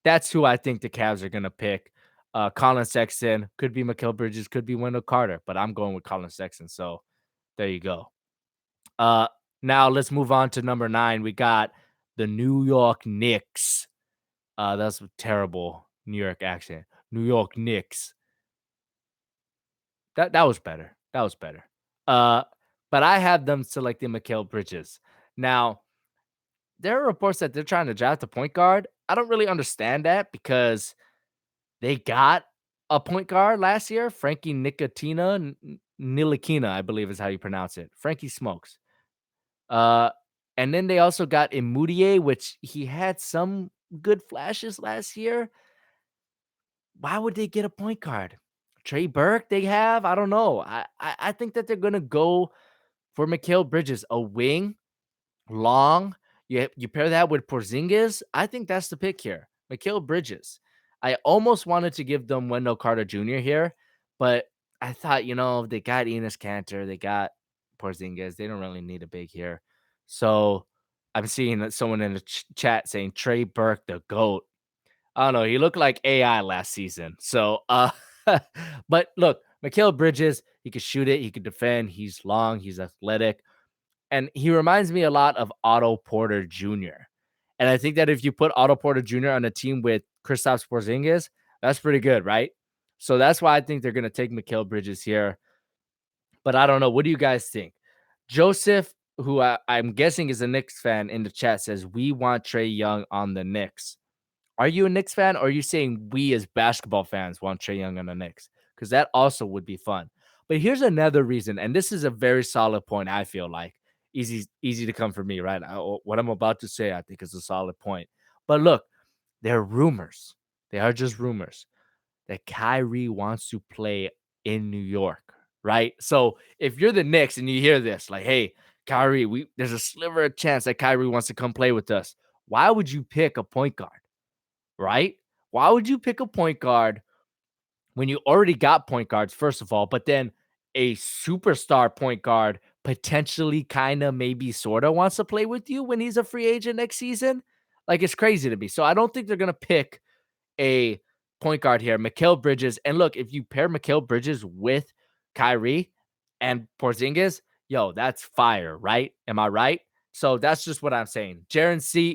that's who I think the Cavs are going to pick. Collin Sexton, could be Mikal Bridges, could be Wendell Carter, but I'm going with Collin Sexton. So there you go. Now let's move on to number 9. We got the New York Knicks. That's a terrible New York accent. New York Knicks. That was better. That was better. But I have them selecting Mikal Bridges. Now, there are reports that they're trying to draft a point guard. I don't really understand that because they got a point guard last year, Frankie Nilikina, I believe is how you pronounce it. Frankie Smokes. And then they also got Imoudier, which he had some good flashes last year. Why would they get a point guard? Trey Burke they have? I don't know. I think that they're gonna go for Mikal Bridges, a wing, long. You pair that with Porzingis. I think that's the pick here. Mikal Bridges. I almost wanted to give them Wendell Carter Jr. here, but I thought, they got Enes Kanter, they got Porzingis. They don't really need a big here. So I'm seeing someone in the chat saying Trey Burke, the GOAT. I don't know. He looked like AI last season. So, but look, Mikal Bridges, he could shoot it. He could defend. He's long. He's athletic. And he reminds me a lot of Otto Porter Jr. And I think that if you put Otto Porter Jr. on a team with Kristaps Porzingis, that's pretty good, right? So that's why I think they're going to take Mikal Bridges here. But I don't know. What do you guys think? Joseph, who I'm guessing is a Knicks fan in the chat, says, we want Trae Young on the Knicks. Are you a Knicks fan, or are you saying we as basketball fans want Trae Young on the Knicks? Because that also would be fun. But here's another reason, and this is a very solid point, I feel like. Easy to come for me, right? What I'm about to say, I think, is a solid point. But look, they're rumors. They are just rumors that Kyrie wants to play in New York, right? So if you're the Knicks and you hear this, like, hey, Kyrie, there's a sliver of chance that Kyrie wants to come play with us. Why would you pick a point guard? Right? Why would you pick a point guard when you already got point guards, first of all, but then a superstar point guard potentially kind of maybe sort of wants to play with you when he's a free agent next season? Like, it's crazy to me. So I don't think they're going to pick a point guard here, Mikal Bridges. And look, if you pair Mikal Bridges with Kyrie and Porzingis, yo, that's fire, right? Am I right? So that's just what I'm saying. Jaren Jaren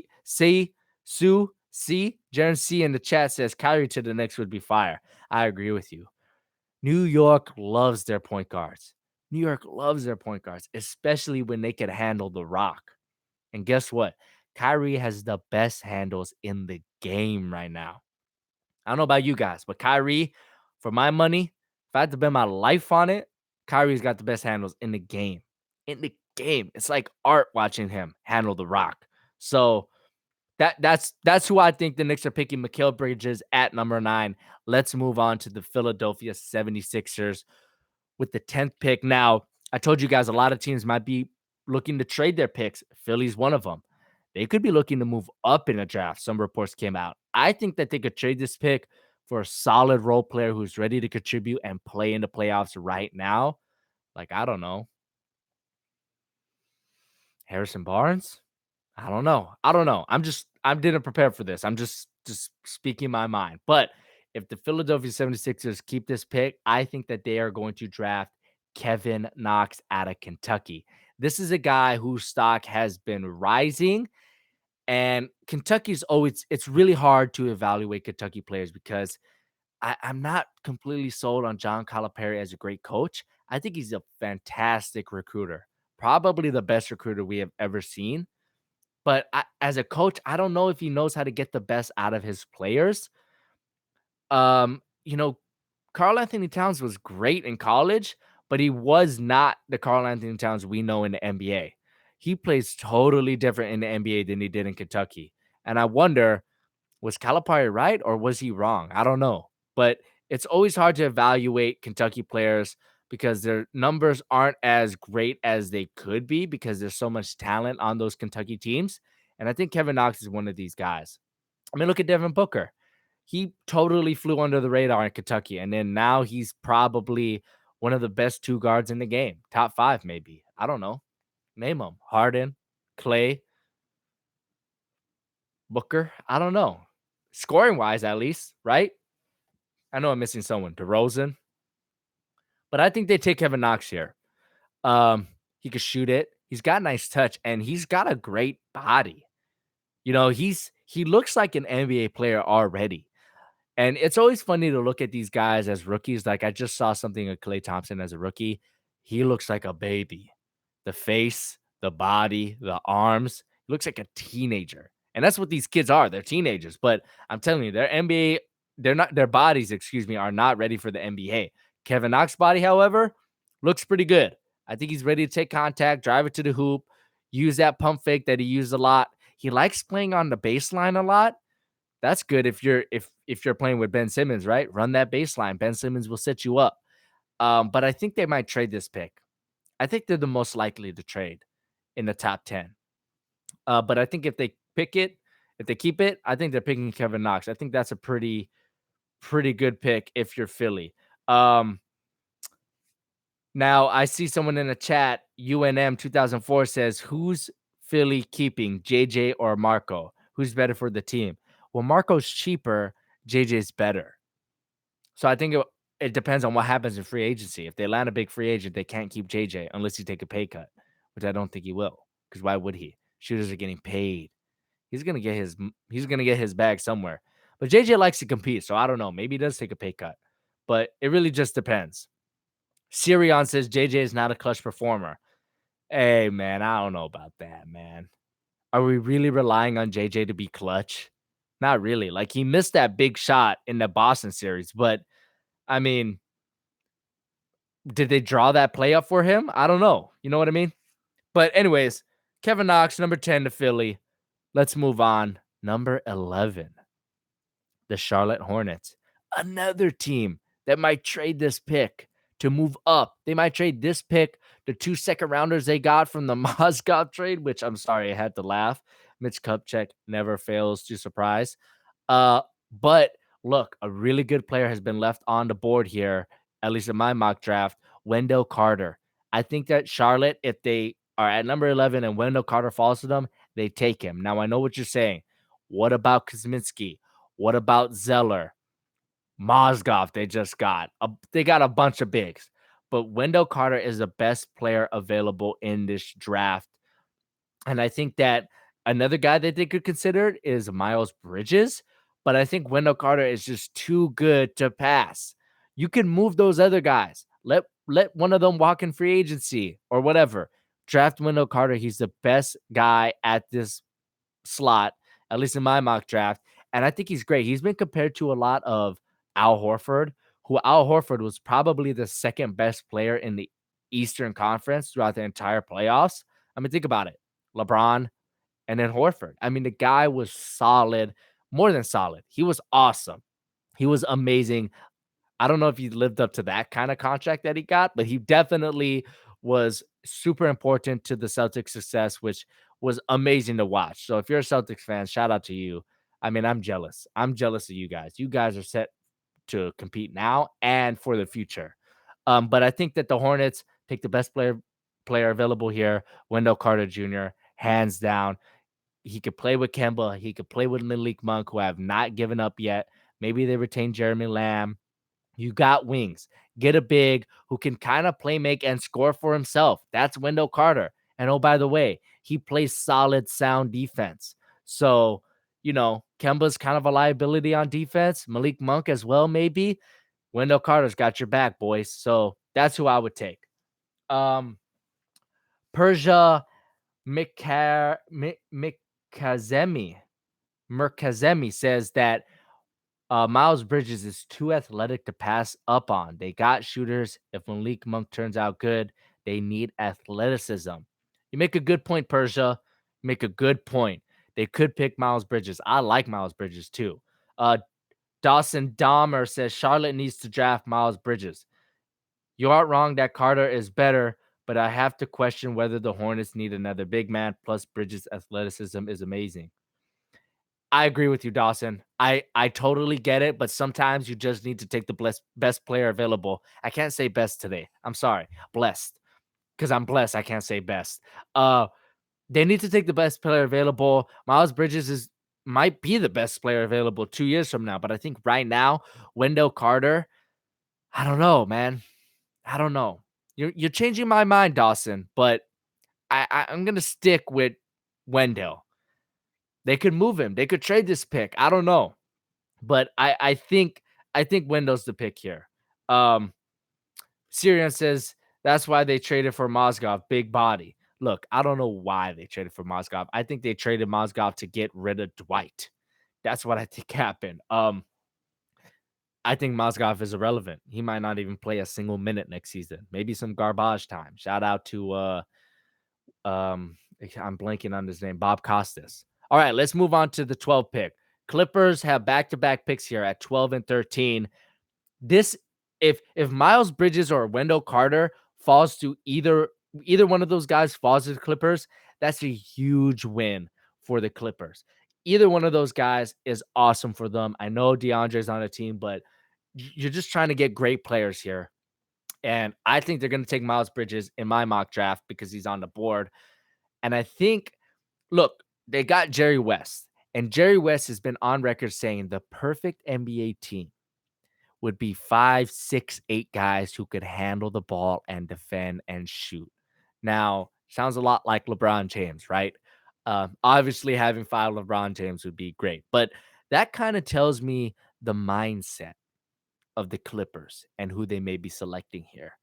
C in the chat says Kyrie to the Knicks would be fire. I agree with you. New York loves their point guards. New York loves their point guards, especially when they can handle the rock. And guess what? Kyrie has the best handles in the game right now. I don't know about you guys, but Kyrie, for my money, if I had to bet my life on it, Kyrie's got the best handles in the game. In the game. It's like art watching him handle the rock. So that's who I think the Knicks are picking, Mikal Bridges at number 9. Let's move on to the Philadelphia 76ers with the 10th pick. Now, I told you guys a lot of teams might be looking to trade their picks. Philly's one of them. They could be looking to move up in a draft. Some reports came out. I think that they could trade this pick for a solid role player who's ready to contribute and play in the playoffs right now. Like, I don't know. Harrison Barnes? I don't know. I don't know. I didn't prepare for this. I'm just speaking my mind. But if the Philadelphia 76ers keep this pick, I think that they are going to draft Kevin Knox out of Kentucky. This is a guy whose stock has been rising, and Kentucky's always it's really hard to evaluate Kentucky players because I'm not completely sold on John Calipari as a great coach. I think he's a fantastic recruiter, probably the best recruiter we have ever seen. But as a coach, I don't know if he knows how to get the best out of his players. You know, Karl Anthony Towns was great in college, but he was not the Karl Anthony Towns we know in the NBA. He plays totally different in the NBA than he did in Kentucky. And I wonder, was Calipari right or was he wrong? I don't know. But it's always hard to evaluate Kentucky players because their numbers aren't as great as they could be because there's so much talent on those Kentucky teams. And I think Kevin Knox is one of these guys. I mean, look at Devin Booker. He totally flew under the radar in Kentucky. And then now he's probably one of the best two guards in the game. Top five, maybe. I don't know. Name them. Harden, Clay, Booker. I don't know. Scoring wise, at least, right? I know I'm missing someone. DeRozan. But I think they take Kevin Knox here. He could shoot it. He's got nice touch, and he's got a great body. You know, he looks like an NBA player already. And it's always funny to look at these guys as rookies. Like I just saw something of Klay Thompson as a rookie. He looks like a baby. The face, the body, the arms. He looks like a teenager. And that's what these kids are. They're teenagers. But I'm telling you, their bodies, excuse me, are not ready for the NBA. Kevin Knox's body, however, looks pretty good. I think he's ready to take contact, drive it to the hoop, use that pump fake that he used a lot. He likes playing on the baseline a lot. That's good if you're playing with Ben Simmons, right? Run that baseline. Ben Simmons will set you up. But I think they might trade this pick. I think they're the most likely to trade in the top 10. But I think if they keep it, I think they're picking Kevin Knox. I think that's a pretty good pick if you're Philly. Um, Now I see someone in the chat, UNM 2004 says, who's Philly keeping, JJ or Marco? Who's better for the team? Well, Marco's cheaper, JJ's better. So I think it depends on what happens in free agency. If they land a big free agent, they can't keep JJ unless he take a pay cut, which I don't think he will. Because why would he? Shooters are getting paid. He's gonna get his bag somewhere. But JJ likes to compete, so I don't know. Maybe he does take a pay cut. But it really just depends. Sirion says JJ is not a clutch performer. Hey, man, I don't know about that, man. Are we really relying on JJ to be clutch? Not really. Like, he missed that big shot in the Boston series, but I mean, did they draw that play up for him? I don't know. You know what I mean? But, anyways, Kevin Knox, number 10 to Philly. Let's move on. Number 11, the Charlotte Hornets. Another team that might trade this pick to move up. They might trade this pick, the 2 second rounders they got from the Mozgov trade, which I'm sorry, I had to laugh. Mitch Kupchak never fails to surprise. But look, a really good player has been left on the board here, at least in my mock draft, Wendell Carter. I think that Charlotte, if they are at number 11 and Wendell Carter falls to them, they take him. Now, I know what you're saying. What about Kuzminski? What about Zeller? Mozgov, they just got. They got a bunch of bigs. But Wendell Carter is the best player available in this draft. And I think that another guy that they could consider is Miles Bridges. But I think Wendell Carter is just too good to pass. You can move those other guys. Let one of them walk in free agency or whatever. Draft Wendell Carter. He's the best guy at this slot, at least in my mock draft. And I think he's great. He's been compared to a lot of Al Horford, who Al Horford was probably the second best player in the Eastern Conference throughout the entire playoffs. I mean, think about it. LeBron and then Horford. I mean, the guy was solid, more than solid. He was awesome. He was amazing. I don't know if he lived up to that kind of contract that he got, but he definitely was super important to the Celtics' success, which was amazing to watch. So if you're a Celtics fan, shout out to you. I mean, I'm jealous. I'm jealous of you guys. You guys are set to compete now and for the future. But I think that the Hornets take the best player available here, Wendell Carter Jr., hands down. He could play with Kemba. He could play with Malik Monk, who have not given up yet. Maybe they retain Jeremy Lamb. You got wings. Get a big who can kind of play make and score for himself. That's Wendell Carter. And oh, by the way, he plays solid, sound defense. So, Kemba's kind of a liability on defense. Malik Monk as well, maybe. Wendell Carter's got your back, boys. So that's who I would take. Persia Mikazemi says that Miles Bridges is too athletic to pass up on. They got shooters. If Malik Monk turns out good, they need athleticism. You make a good point, Persia. You make a good point. They could pick Miles Bridges. I like Miles Bridges too. Dawson Dahmer says Charlotte needs to draft Miles Bridges. You aren't wrong that Carter is better, but I have to question whether the Hornets need another big man. Plus, Bridges' athleticism is amazing. I agree with you, Dawson. I totally get it, but sometimes you just need to take the best player available. I can't say best today. I'm sorry. Blessed. Because I'm blessed. I can't say best. They need to take the best player available. Miles Bridges might be the best player available 2 years from now, but I think right now, Wendell Carter, I don't know, man. I don't know. You're changing my mind, Dawson, but I'm gonna stick with Wendell. They could move him. They could trade this pick. I don't know. But I think Wendell's the pick here. Syrian says that's why they traded for Mozgov, big body. Look, I don't know why they traded for Mozgov. I think they traded Mozgov to get rid of Dwight. That's what I think happened. I think Mozgov is irrelevant. He might not even play a single minute next season. Maybe some garbage time. Shout out to I'm blanking on his name, Bob Costas. All right, let's move on to the 12 pick. Clippers have back-to-back picks here at 12 and 13. This if Miles Bridges or Wendell Carter falls to either one of those guys falls to the Clippers, that's a huge win for the Clippers. Either one of those guys is awesome for them. I know Deandre's on the team, but you're just trying to get great players here. And I think they're going to take Miles Bridges in my mock draft because he's on the board. And I think, look, they got Jerry West. And Jerry West has been on record saying the perfect NBA team would be 5, 6, 8 guys who could handle the ball and defend and shoot. Now, sounds a lot like LeBron James, right? Obviously, having 5 LeBron James would be great. But that kind of tells me the mindset of the Clippers and who they may be selecting here.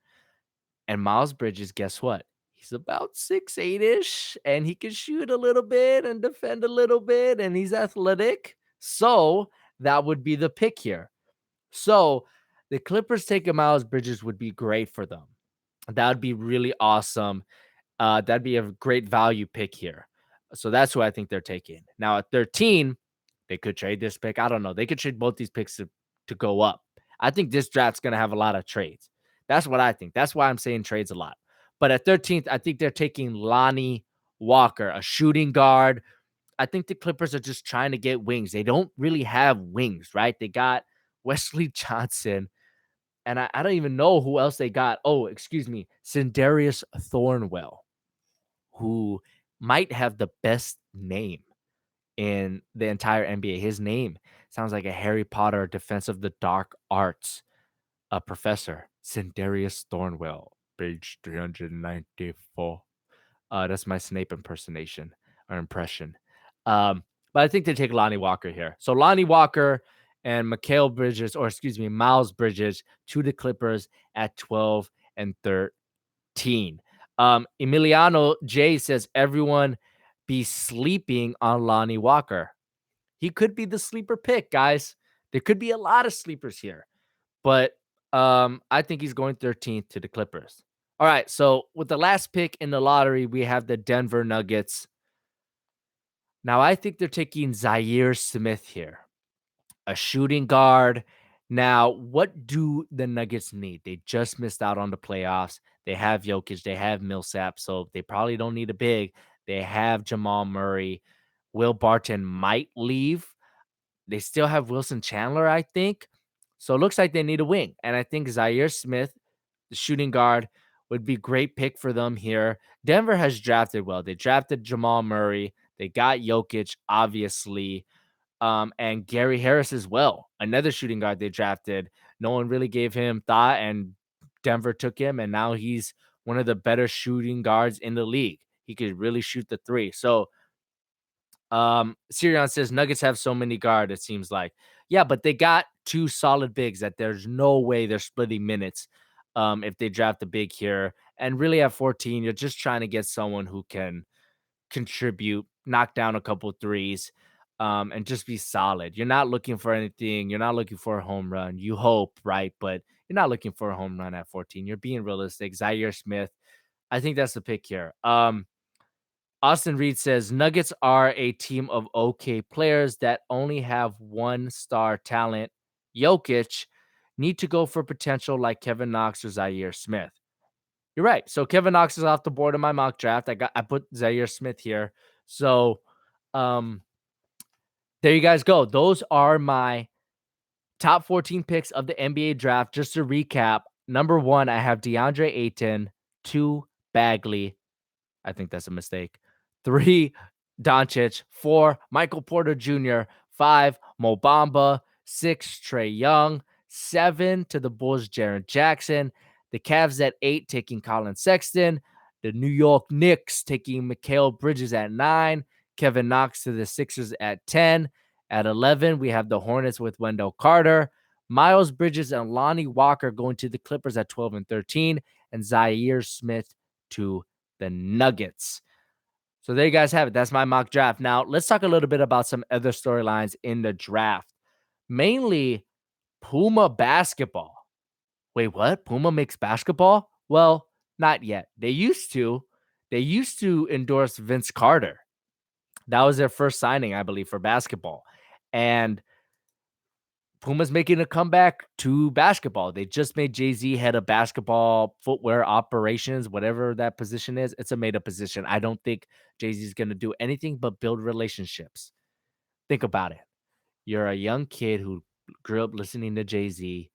And Miles Bridges, guess what? He's about 6'8"-ish, and he can shoot a little bit and defend a little bit, and he's athletic. So that would be the pick here. So the Clippers taking Miles Bridges would be great for them. That would be really awesome. That'd be a great value pick here. So that's who I think they're taking. Now at 13, they could trade this pick. I don't know. They could trade both these picks to go up. I think this draft's going to have a lot of trades. That's what I think. That's why I'm saying trades a lot. But at 13th, I think they're taking Lonnie Walker, a shooting guard. I think the Clippers are just trying to get wings. They don't really have wings, right? They got Wesley Johnson, and I don't even know who else they got. Oh, excuse me, Sindarius Thornwell, who might have the best name in the entire NBA. His name sounds like a Harry Potter Defense of the Dark Arts professor. Sindarius Thornwell, page 394. That's my Snape impersonation or impression. But I think they take Lonnie Walker here. So Lonnie Walker and Miles Bridges to the Clippers at 12 and 13. Emiliano J says everyone be sleeping on Lonnie Walker. He could be the sleeper pick, guys. There could be a lot of sleepers here, but I think he's going 13th to the Clippers. All right, so with the last pick in the lottery, we have the Denver Nuggets. Now, I think they're taking Zhaire Smith here, a shooting guard. Now, what do the Nuggets need? They just missed out on the playoffs. They have Jokic, they have Millsap, so they probably don't need a big. They have Jamal Murray. Will Barton might leave. They still have Wilson Chandler, I think. So it looks like they need a wing. And I think Zhaire Smith, the shooting guard, would be great pick for them here. Denver has drafted well. They drafted Jamal Murray. They got Jokic, obviously, and Gary Harris as well, another shooting guard they drafted. No one really gave him thought, and Denver took him, and now he's one of the better shooting guards in the league. He could really shoot the three. So, Sirion says Nuggets have so many guard, it seems like. Yeah, but they got two solid bigs that there's no way they're splitting minutes if they draft a big here. And really at 14, you're just trying to get someone who can contribute, knock down a couple threes, and just be solid. You're not looking for anything. You're not looking for a home run. You hope, right? But you're not looking for a home run at 14. You're being realistic. Zhaire Smith, I think that's the pick here. Austin Reed says Nuggets are a team of okay players that only have one star talent. Jokic need to go for potential like Kevin Knox or Zhaire Smith. You're right. So Kevin Knox is off the board in my mock draft. I put Zhaire Smith here. So um there you guys go. Those are my top 14 picks of the NBA draft. Just to recap, number 1, I have Deandre Ayton, 2, Bagley. I think that's a mistake. 3, Doncic. 4, Michael Porter Jr. 5, Mo Bamba. 6, Trae Young. 7, to the Bulls, Jaren Jackson. The Cavs at 8, taking Collin Sexton. The New York Knicks taking Mikal Bridges at 9. Kevin Knox to the Sixers at 10. At 11, we have the Hornets with Wendell Carter. Miles Bridges and Lonnie Walker going to the Clippers at 12 and 13. And Zhaire Smith to the Nuggets. So there you guys have it. That's my mock draft. Now, let's talk a little bit about some other storylines in the draft. Mainly Puma basketball. Wait, what? Puma makes basketball? Well, not yet. They used to. They used to endorse Vince Carter. That was their first signing, I believe, for basketball. And Puma's making a comeback to basketball. They just made Jay-Z head of basketball footwear operations, whatever that position is. It's a made-up position. I don't think Jay-Z is going to do anything but build relationships. Think about it. You're a young kid who grew up listening to Jay-Z,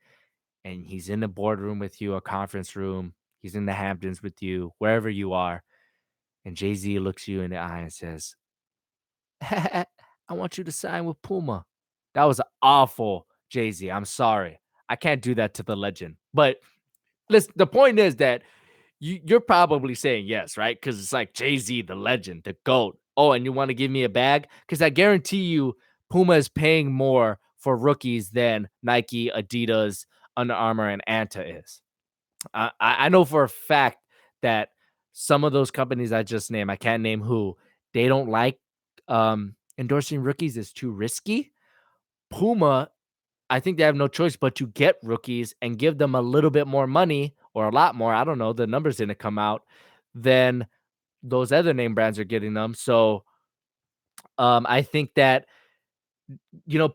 and he's in the boardroom with you, a conference room. He's in the Hamptons with you, wherever you are. And Jay-Z looks you in the eye and says, I want you to sign with Puma. That was awful, Jay-Z. I'm sorry. I can't do that to the legend. But listen, the point is that you're probably saying yes, right? Because it's like Jay-Z, the legend, the GOAT. Oh, and you want to give me a bag? Because I guarantee you Puma is paying more for rookies than Nike, Adidas, Under Armour, and Anta is. I know for a fact that some of those companies I just named, I can't name who, they don't like endorsing rookies is too risky. Puma, I think they have no choice but to get rookies and give them a little bit more money or a lot more. I don't know. The numbers didn't come out than those other name brands are getting them. So I think that,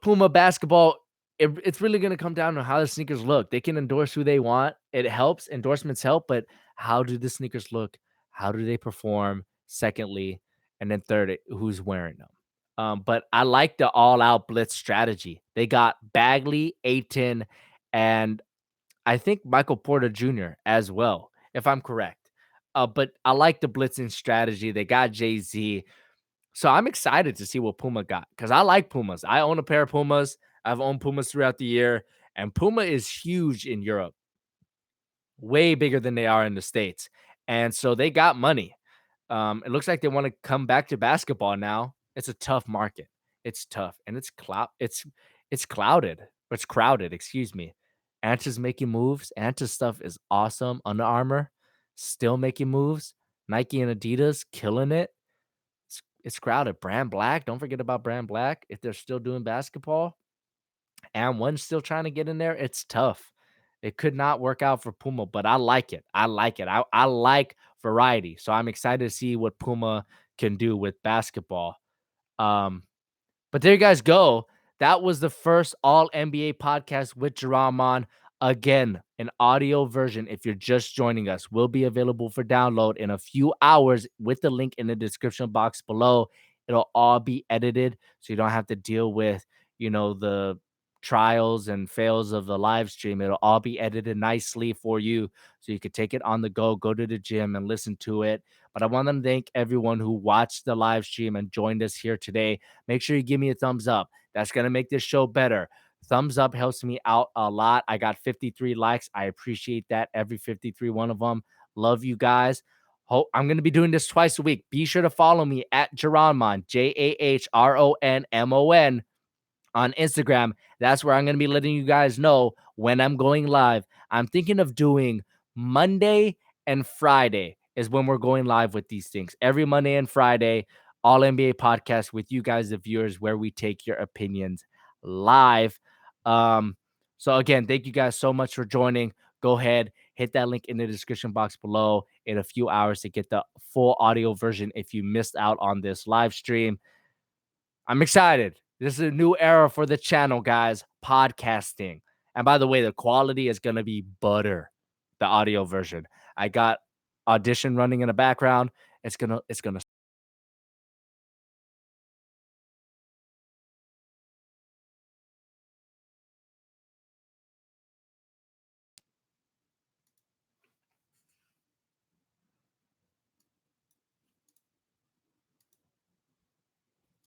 Puma basketball, it's really going to come down to how the sneakers look. They can endorse who they want. It helps. Endorsements help. But how do the sneakers look? How do they perform? Secondly, and then third, who's wearing them? But I like the all-out blitz strategy. They got Bagley, Ayton, and I think Michael Porter Jr. as well, if I'm correct. But I like the blitzing strategy. They got Jay-Z. So I'm excited to see what Puma got because I like Pumas. I own a pair of Pumas. I've owned Pumas throughout the year, and Puma is huge in Europe, way bigger than they are in the States. And so they got money. It looks like they want to come back to basketball now. It's a tough market. It's tough, and it's clouded. It's crowded. Excuse me. Anta's making moves. Anta's stuff is awesome. Under Armour still making moves. Nike and Adidas killing it. It's crowded. Brand Black. Don't forget about Brand Black. If they're still doing basketball, and one's still trying to get in there, it's tough. It could not work out for Puma, but I like it. I like it. I like variety. So I'm excited to see what Puma can do with basketball. But there you guys go. That was the first all NBA podcast with Jerome on. Again, an audio version, if you're just joining us, will be available for download in a few hours with the link in the description box below. It'll all be edited, so you don't have to deal with, the trials and fails of the live stream. It'll all be edited nicely for you so you could take it on the go to the gym and listen to it. But I want to thank everyone who watched the live stream and joined us here today. Make sure you give me a thumbs up. That's going to make this show better. Thumbs up helps me out a lot. I got 53 likes. I appreciate that. Every 53 one of them. Love you guys. I'm going to be doing this twice a week. Be sure to follow me at Jahronmon, JAHRONMON on Instagram. That's where I'm going to be letting you guys know when I'm going live. I'm thinking of doing Monday and Friday is when we're going live with these things. Every Monday and Friday, all NBA podcast with you guys, the viewers, where we take your opinions live. So again, thank you guys so much for joining. Go ahead, hit that link in the description box below in a few hours to get the full audio version if you missed out on this live stream. I'm excited. This is a new era for the channel, guys. Podcasting. And by the way, the quality is going to be butter. The audio version. I got Audition running in the background. It's going to